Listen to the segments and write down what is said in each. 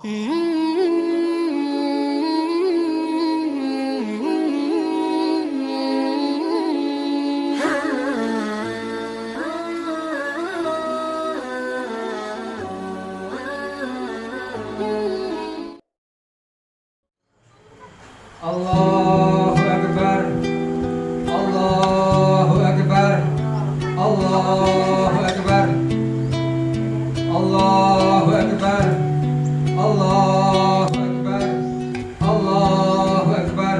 Allahu Akbar, Allahu Akbar, Allahu Akbar, Allahu Akbar, Allahu Akbar, Allahu Akbar,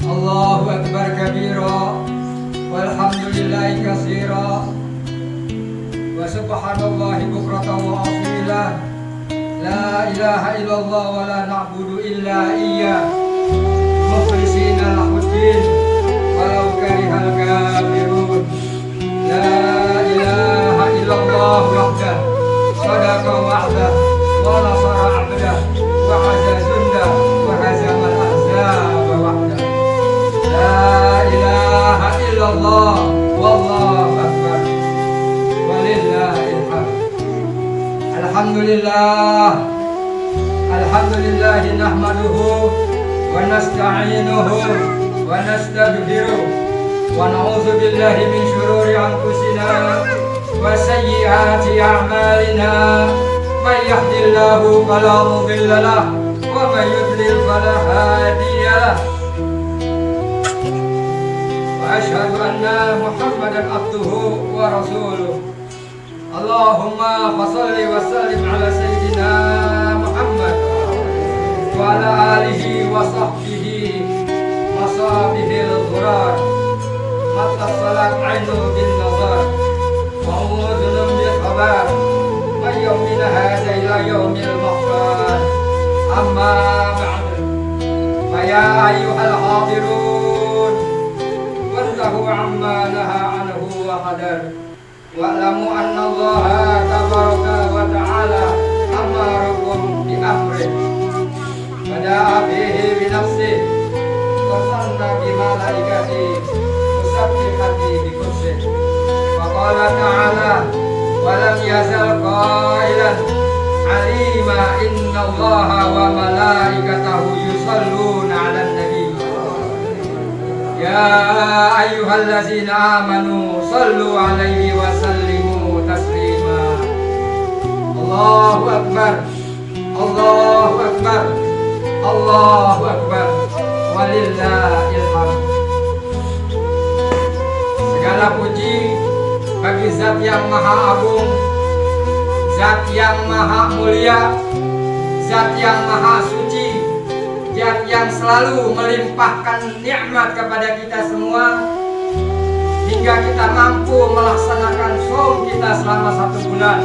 Allahu Akbar kabira, walhamdulillahi katsira, wa subhanallahi bukratan wa asila. La ilaha illallah wa la na'budu illa iyyah mukhlishina lahuddin walau karihal kafirun. La ilaha illallah wahdah sadaqa wa'dah wa nasara 'abdah wa 'azza jundah wa hazamal ahzaba wahdah. La ilaha illallah wallahu akbar walillahil hamd. Alhamdulillah, alhamdulillah nahmaduhu wa nasta'inuhu wa nastaghfiruh wa na'udzu billahi min shururi anfusina wa sayyiati a'malina. May yahdihillahu fala mudilla lahu wa may yudlil fala hadiya lahu. Wa asyhadu anna Muhammadan abduhu wa rasuluh. Allahumma fassalli wa sallim ala sayyidina Muhammad wa ala alihi wa sahbihi wa sahbihil ghurar. Mata salat ainu bin nazar wa udhunum bil khabar wa yawmina hadha ila yawmil mahfar. Amma ba'd, fa ya ayyuhal hadirun wantahu amma naha anhu wa qadar. Wa'lamu anna Allaha tabaraka wa ta'ala amarakum bi amrin bada'a fihi bi nafsihi wa sanna bi malaikatihi musabbihati bi qudsihi. Wa qala ta'ala wa lam yazal qailan alima inna Allaha wa malaikatahu yusalluna 'alan nabi. Ya ayyuhallazina amanu sallu alaihi wa sallimu taslima. Allahu Akbar, Allahu Akbar, Allahu Akbar, walillahil hamd. Segala puji bagi Zat yang Maha Agung, Zat yang Maha Mulia, Zat yang Maha Suci, Zat yang selalu melimpahkan nikmat kepada kita semua hingga kita mampu melaksanakan saum kita selama 1 bulan,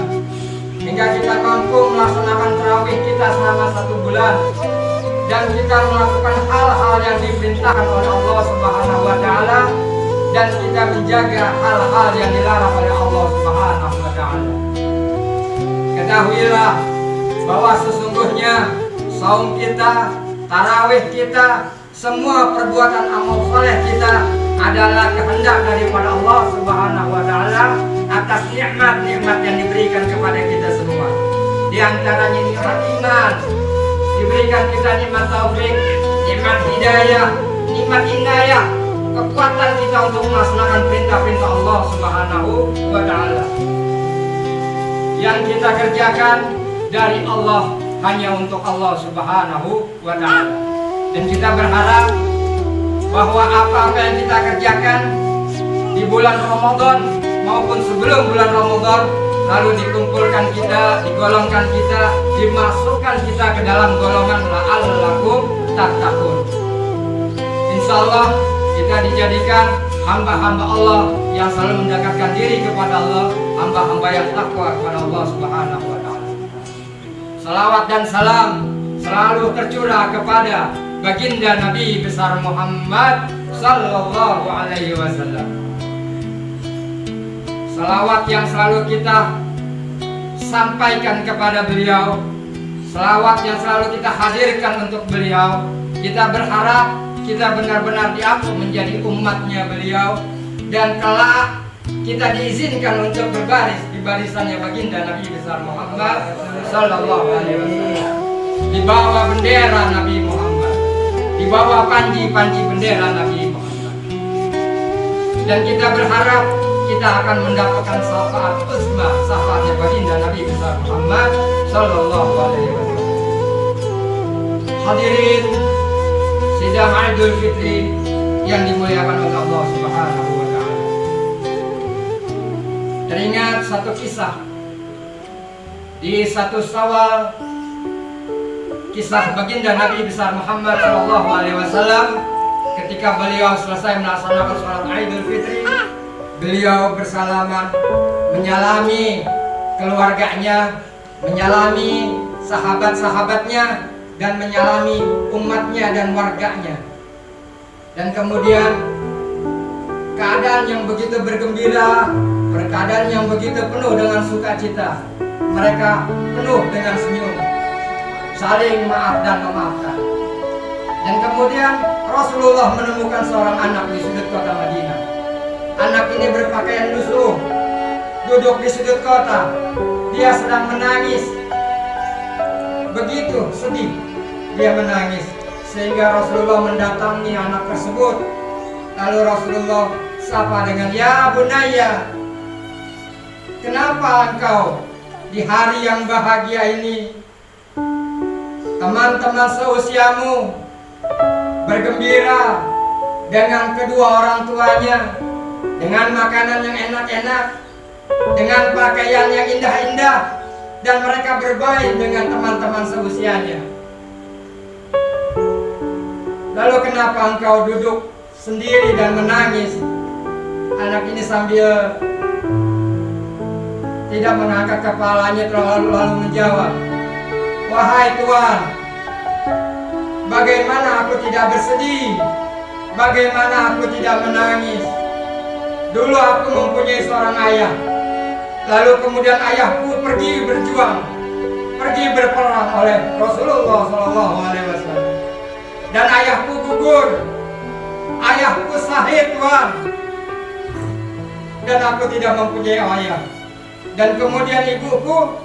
hingga kita mampu melaksanakan tarawih kita selama 1 bulan, dan kita melakukan hal-hal yang diperintahkan oleh Allah Subhanahu wa Ta'ala, dan kita menjaga hal-hal yang dilarang oleh Allah Subhanahu wa Ta'ala. Ketahuilah bahwa sesungguhnya saum kita, tarawih kita, semua perbuatan amal saleh kita adalah kehendak daripada Allah Subhanahu wa Ta'ala atas nikmat-nikmat yang diberikan kepada kita semua. Di antaranya nikmat iman, diberikan kita nikmat taufik, nikmat hidayah, nikmat inayah, kekuatan kita untuk melaksanakan perintah-perintah Allah Subhanahu wa Ta'ala. Yang kita kerjakan dari Allah hanya untuk Allah Subhanahu wa Ta'ala. Dan kita berharap bahwa apa-apa yang kita kerjakan di bulan Ramadan maupun sebelum bulan Ramadan lalu dikumpulkan kita, digolongkan kita, dimasukkan kita ke dalam golongan la'allakum tattaqun. Insyaallah kita dijadikan hamba-hamba Allah yang selalu mendekatkan diri kepada Allah, hamba-hamba yang takwa kepada Allah Subhanahu wa Ta'ala. Salawat dan salam selalu tercurah kepada baginda Nabi besar Muhammad sallallahu alaihi wasallam. Salawat yang selalu kita sampaikan kepada beliau, salawat yang selalu kita hadirkan untuk beliau. Kita berharap kita benar-benar diangkat menjadi umatnya beliau, dan kelak kita diizinkan untuk berbaris di barisannya baginda Nabi besar Muhammad sallallahu alaihi wasallam. Di bawah bendera Nabi Muhammad, di bawah panji-panji bendera Nabi Muhammad. Dan kita berharap kita akan mendapatkan syafaat uzma, syafaatnya baginda Nabi besar Muhammad sallallahu alaihi wasallam. Hadirin sidang Idul Fitri yang dimuliakan oleh Allah Subhanahu wa taala. Teringat satu kisah di 1 Syawal, kisah baginda Nabi besar Muhammad sallallahu alaihi wasallam ketika beliau selesai melaksanakan sholat Idul Fitri. Beliau bersalaman, menyalami keluarganya, menyalami sahabat-sahabatnya, dan menyalami umatnya dan warganya. Dan kemudian keadaan yang begitu bergembira, keadaan yang begitu penuh dengan sukacita, mereka penuh dengan senyum, saling maaf dan memaafkan. Dan kemudian Rasulullah menemukan seorang anak di sudut kota Madinah. Anak ini berpakaian lusuh, duduk di sudut kota. Dia sedang menangis, begitu sedih dia menangis, sehingga Rasulullah mendatangi anak tersebut. Lalu Rasulullah sapa dengan, "Ya bunayya, kenapa engkau di hari yang bahagia ini teman-teman seusiamu bergembira dengan kedua orang tuanya, dengan makanan yang enak-enak, dengan pakaian yang indah-indah, dan mereka berbaik dengan teman-teman seusianya. Lalu kenapa engkau duduk sendiri dan menangis?" Anak ini sambil tidak mengangkat kepalanya lalu menjawab, "Wahai Tuhan, bagaimana aku tidak bersedih? Bagaimana aku tidak menangis? Dulu aku mempunyai seorang ayah, lalu kemudian ayahku pergi berjuang, pergi berperang oleh Rasulullah SAW. Dan ayahku gugur, ayahku syahid Tuhan. Dan aku tidak mempunyai ayah. Dan kemudian ibuku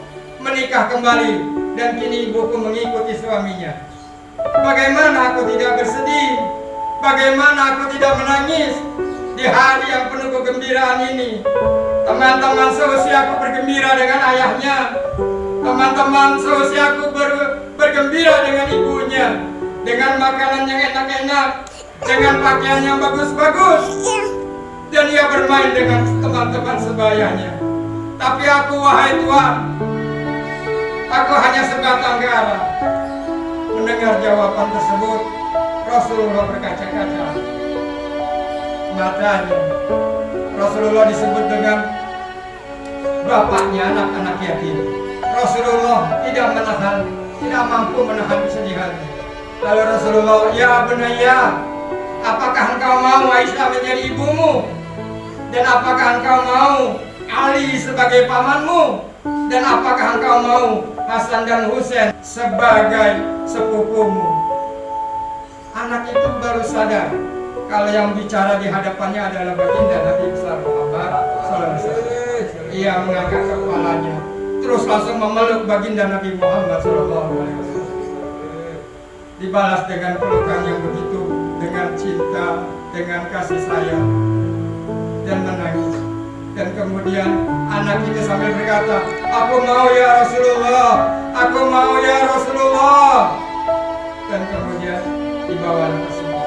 menikah kembali, dan kini ibuku mengikuti suaminya. Bagaimana aku tidak bersedih? Bagaimana aku tidak menangis di hari yang penuh kegembiraan ini? Teman-teman seusiaku bergembira dengan ayahnya, teman-teman seusiaku bergembira dengan ibunya, dengan makanan yang enak-enak, dengan pakaian yang bagus-bagus, dan ia bermain dengan teman-teman sebayanya. Tapi aku, wahai Tuhan, aku hanya sebatang kara." Mendengar jawaban tersebut, Rasulullah berkaca-kaca matanya. Rasulullah disebut dengan bapaknya anak-anak yatim. Rasulullah tidak mampu menahan kesedihannya. Lalu Rasulullah, "Ya bunayya, apakah engkau mau Aisyah menjadi ibumu? Dan apakah engkau mau Ali sebagai pamanmu? Dan apakah engkau mau Hasan dan Husain sebagai sepupumu?" Anak itu baru sadar kalau yang bicara di hadapannya adalah baginda Nabi besar Muhammad SAW. Ia mengangkat kepalanya, terus langsung memeluk baginda Nabi Muhammad SAW. Dibalas dengan pelukan yang begitu, dengan cinta, dengan kasih sayang, dan menangis. Dan kemudian anak itu sambil berkata, "Aku mau ya Rasulullah, aku mau ya Rasulullah." Dan kemudian dibawa tersebut,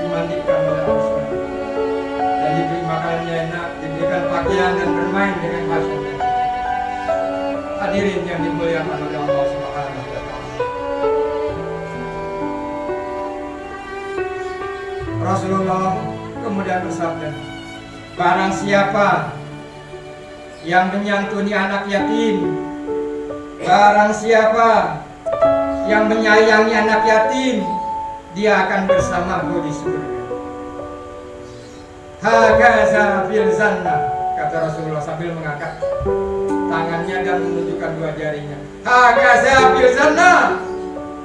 dimandikan oleh Rasulullah, dan diberi makanannya enak, diberikan pakaian dan bermain dengan Hasan. Hadirin yang dimuliakan oleh Allah Subhanahu wa taala. Rasulullah kemudian bersabda, "Barang siapa yang menyantuni anak yatim, barang siapa yang menyayangi anak yatim, dia akan bersamaku di surga." Hakaza fil jannah, kata Rasulullah sambil mengangkat tangannya dan menunjukkan dua jarinya. Hakaza fil jannah,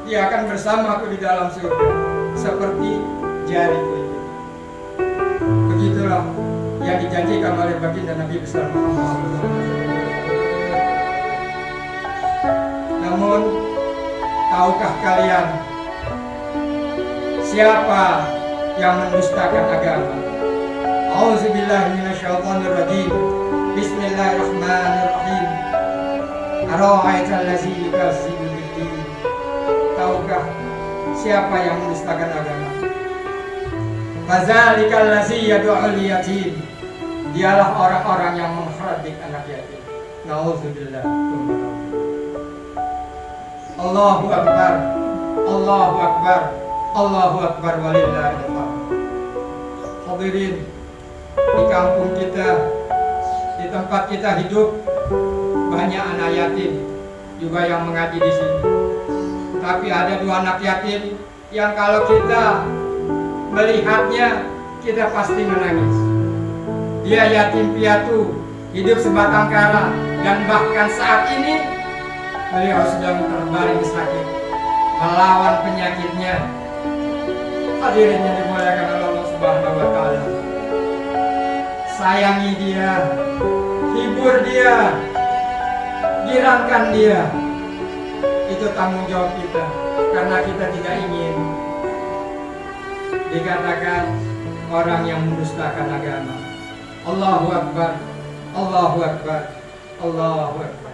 dia akan bersamaku di dalam surga seperti jariku itu. Begitulah yang dijanjikan oleh baginda Nabi besar Muhammad. tahukah kalian siapa yang mendustakan agama? Auzubillahi minasyaitonirrajim. Bismillahirrahmanirrahim. Ara'aital ladzi yukazzibu biddin. Tahukah siapa yang mendustakan agama? Fadzalikal ladzi yad'ul yatim. Dialah orang-orang yang menghardik anak yatim. Nauzubillah. Allahu akbar. Allahu akbar. Allahu akbar walillahil hamd. Hadirin, di kampung kita, di tempat kita hidup, banyak anak yatim juga yang mengaji di sini. Tapi ada 2 anak yatim yang kalau kita melihatnya, kita pasti menangis. Dia yatim piatu, hidup sebatang kara, dan bahkan saat ini beliau sedang terbaring sakit, melawan penyakitnya. Hadirin yang dimuliakan oleh Allah Subhanahu wa Ta'ala, sayangi dia, hibur dia, girangkan dia. Itu tanggung jawab kita, karena kita tidak ingin dikatakan orang yang mendustakan agama. Allahu akbar, Allahu akbar, Allahu akbar.